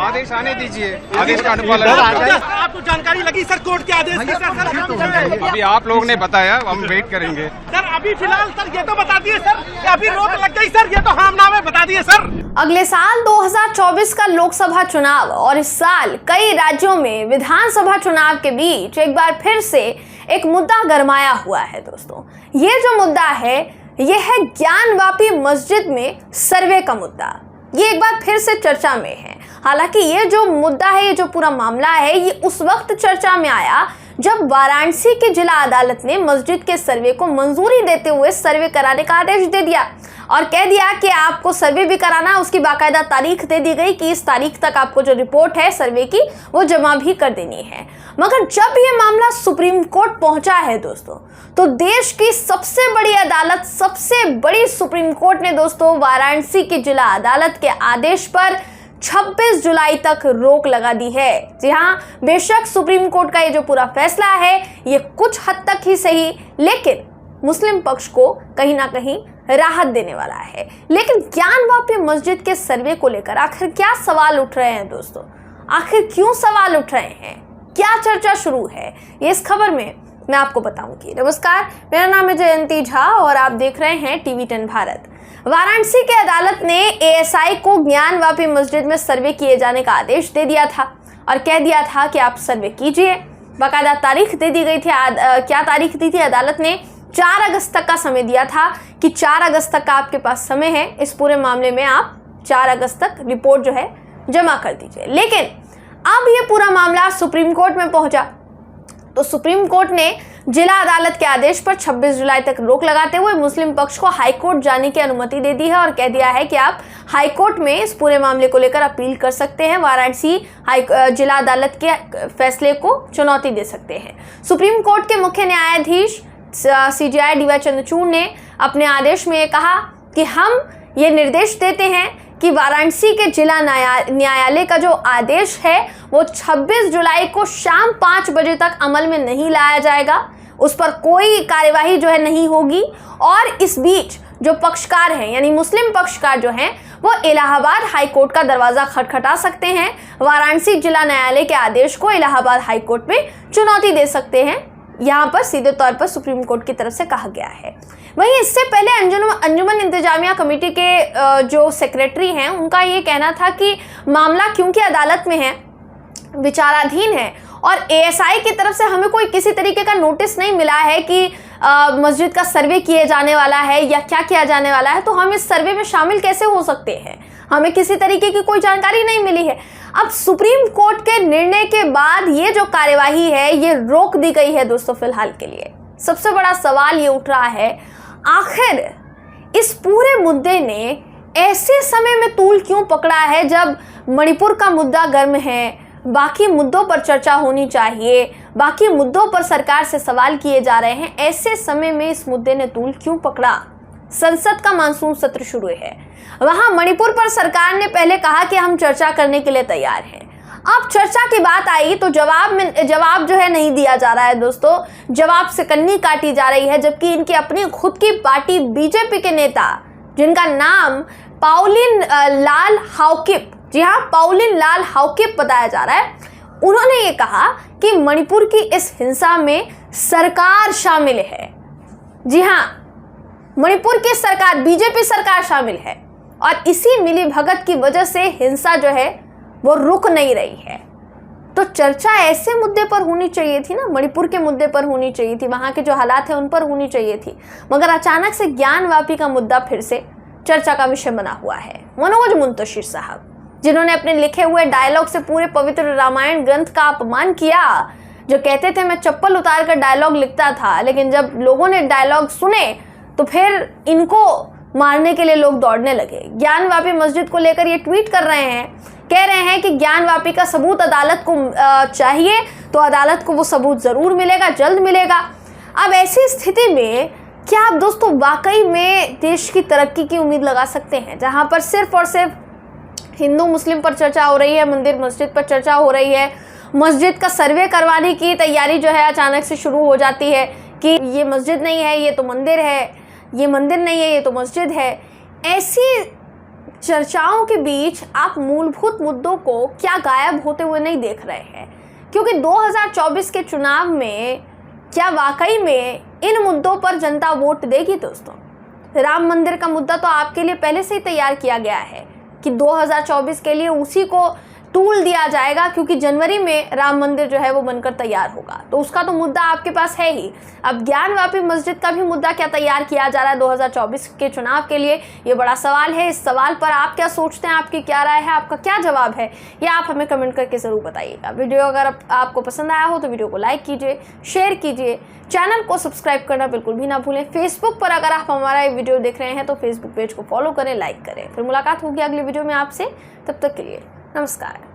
आदेश आने दीजिए, आदेश का अनुपालन। आपको जानकारी लगी सर कोर्ट के आदेश की? सर अभी आप लोगों ने बताया, हम वेट करेंगे। सर अभी फिलहाल सर ये तो बता दिए सर कि अभी रोक लग गई सर, ये तो हमनामे बता दिए सर। अगले साल 2024 का लोकसभा चुनाव और इस साल कई राज्यों में विधानसभा चुनाव के बीच एक बार फिर से एक मुद्दा गरमाया हुआ है दोस्तों। ये जो मुद्दा है ये है ज्ञानवापी मस्जिद में सर्वे का मुद्दा। ये एक बार फिर से चर्चा में है। हालांकि ये जो मुद्दा है, ये जो पूरा मामला है, ये उस वक्त चर्चा में आया जब वाराणसी की जिला अदालत ने मस्जिद के सर्वे को मंजूरी देते हुए सर्वे कराने का आदेश दे दिया और कह दिया कि आपको सर्वे भी कराना, उसकी बाकायदा तारीख दे दी गई कि इस तारीख तक आपको जो रिपोर्ट है सर्वे की वो जमा भी कर देनी है। मगर जब ये मामला सुप्रीम कोर्ट पहुंचा है दोस्तों, तो देश की सबसे बड़ी अदालत, सबसे बड़ी सुप्रीम कोर्ट ने दोस्तों वाराणसी की जिला अदालत के आदेश पर 26 जुलाई तक रोक लगा दी है। जी हाँ, बेशक सुप्रीम कोर्ट का ये जो पूरा फैसला है ये कुछ हद तक ही सही, लेकिन मुस्लिम पक्ष को कहीं ना कहीं राहत देने वाला है। लेकिन ज्ञानवापी मस्जिद के सर्वे को लेकर आखिर क्या सवाल उठ रहे हैं दोस्तों? आखिर क्यों सवाल उठ रहे हैं? क्या चर्चा शुरू है? ये इस खबर में मैं आपको बताऊंगी। नमस्कार, मेरा नाम है जयंती झा और आप देख रहे हैं टीवी 10 भारत। वाराणसी की अदालत ने एएसआई को ज्ञानवापी मस्जिद में सर्वे किए जाने का आदेश दे दिया था और कह दिया था कि आप सर्वे कीजिए। बाकायदा तारीख दे दी गई थी। क्या तारीख दी थी? अदालत ने 4 अगस्त तक का समय दिया था कि 4 अगस्त तक का आपके पास समय है, इस पूरे मामले में आप 4 अगस्त तक रिपोर्ट जो है जमा कर दीजिए। लेकिन अब ये पूरा मामला सुप्रीम कोर्ट में पहुंचा तो सुप्रीम कोर्ट ने जिला अदालत के आदेश पर 26 जुलाई तक रोक लगाते हुए मुस्लिम पक्ष को हाई कोर्ट जाने की अनुमति दे दी है और कह दिया है कि आप हाई कोर्ट में इस पूरे मामले को लेकर अपील कर सकते हैं, वाराणसी जिला अदालत के फैसले को चुनौती दे सकते हैं। सुप्रीम कोर्ट के मुख्य न्यायाधीश CJI DY चंद्रचूड़ ने अपने आदेश में कहा कि हम ये निर्देश देते हैं कि वाराणसी के जिला न्यायालय का जो आदेश है वो 26 जुलाई को शाम 5 बजे तक अमल में नहीं लाया जाएगा, उस पर कोई कार्यवाही जो है नहीं होगी। और इस बीच जो पक्षकार हैं यानी मुस्लिम पक्षकार जो हैं वो इलाहाबाद हाई कोर्ट का दरवाजा खटखटा सकते हैं, वाराणसी जिला न्यायालय के आदेश को इलाहाबाद हाई कोर्ट में चुनौती दे सकते हैं। यहाँ पर सीधे तौर पर सुप्रीम कोर्ट की तरफ से कहा गया है। वहीं इससे पहले अंजुमन इंतजामिया कमेटी के जो सेक्रेटरी हैं उनका ये कहना था कि मामला क्योंकि अदालत में है, विचाराधीन है और एएसआई की तरफ से हमें कोई किसी तरीके का नोटिस नहीं मिला है कि मस्जिद का सर्वे किए जाने वाला है या क्या किया जाने वाला है, तो हम इस सर्वे में शामिल कैसे हो सकते हैं? हमें किसी तरीके की कोई जानकारी नहीं मिली है। अब सुप्रीम कोर्ट के निर्णय के बाद ये जो कार्यवाही है ये रोक दी गई है दोस्तों फिलहाल के लिए। सबसे बड़ा सवाल ये उठ रहा है, आखिर इस पूरे मुद्दे ने ऐसे समय में तूल क्यों पकड़ा है जब मणिपुर का मुद्दा गर्म है, बाकी मुद्दों पर चर्चा होनी चाहिए, बाकी मुद्दों पर सरकार से सवाल किए जा रहे हैं, ऐसे समय में इस मुद्दे ने तूल क्यों पकड़ा? संसद का मानसून सत्र शुरू है, वहां मणिपुर पर सरकार ने पहले कहा कि हम चर्चा करने के लिए तैयार हैं। अब चर्चा की बात आई तो जवाब जो है नहीं दिया जा रहा है दोस्तों, जवाब से कन्नी काटी जा रही है। जबकि इनकी अपनी खुद की पार्टी बीजेपी के नेता जिनका नाम पाउलिन लाल हाउकिप, जी हाँ पाउलिन लाल हाउकिप बताया जा रहा है, उन्होंने ये कहा कि मणिपुर की इस हिंसा में सरकार शामिल है। जी हाँ, मणिपुर की सरकार, बीजेपी सरकार शामिल है और इसी मिली भगत की वजह से हिंसा जो है वो रुक नहीं रही है। तो चर्चा ऐसे मुद्दे पर होनी चाहिए थी ना, मणिपुर के मुद्दे पर होनी चाहिए थी, वहां के जो हालात हैं उन पर होनी चाहिए थी। मगर अचानक से ज्ञानवापी का मुद्दा फिर से चर्चा का विषय बना हुआ है। मनोज मुंतशिर साहब जिन्होंने अपने लिखे हुए डायलॉग से पूरे पवित्र रामायण ग्रंथ का अपमान किया, जो कहते थे मैं चप्पल उतार कर डायलॉग लिखता था, लेकिन जब लोगों ने डायलॉग सुने तो फिर इनको मारने के लिए लोग दौड़ने लगे। ज्ञानवापी मस्जिद को लेकर ये ट्वीट कर रहे हैं, कह रहे हैं कि ज्ञानवापी का सबूत अदालत को चाहिए तो अदालत को वो सबूत जरूर मिलेगा, जल्द मिलेगा। अब ऐसी स्थिति में क्या आप दोस्तों वाकई में देश की तरक्की की उम्मीद लगा सकते हैं, जहां पर सिर्फ और सिर्फ हिंदू मुस्लिम पर चर्चा हो रही है, मंदिर मस्जिद पर चर्चा हो रही है, मस्जिद का सर्वे करवाने की तैयारी जो है अचानक से शुरू हो जाती है कि ये मस्जिद नहीं है ये तो मंदिर है, ये मंदिर नहीं है ये तो मस्जिद है। ऐसी चर्चाओं के बीच आप मूलभूत मुद्दों को क्या गायब होते हुए नहीं देख रहे हैं? क्योंकि 2024 के चुनाव में क्या वाकई में इन मुद्दों पर जनता वोट देगी दोस्तों? राम मंदिर का मुद्दा तो आपके लिए पहले से ही तैयार किया गया है कि 2024 के लिए उसी को टूल दिया जाएगा, क्योंकि जनवरी में राम मंदिर जो है वो बनकर तैयार होगा। तो उसका तो मुद्दा आपके पास है ही। अब ज्ञानवापी मस्जिद का भी मुद्दा क्या तैयार किया जा रहा है 2024 के चुनाव के लिए? ये बड़ा सवाल है। इस सवाल पर आप क्या सोचते हैं, आपकी क्या राय है, आपका क्या जवाब है, ये आप हमें कमेंट करके ज़रूर बताइएगा। वीडियो अगर आपको पसंद आया हो तो वीडियो को लाइक कीजिए, शेयर कीजिए, चैनल को सब्सक्राइब करना बिल्कुल भी ना भूलें। फेसबुक पर अगर आप हमारा ये वीडियो देख रहे हैं तो फेसबुक पेज को फॉलो करें, लाइक करें। फिर मुलाकात होगी अगली वीडियो में आपसे। तब तक के लिए नमस्कार।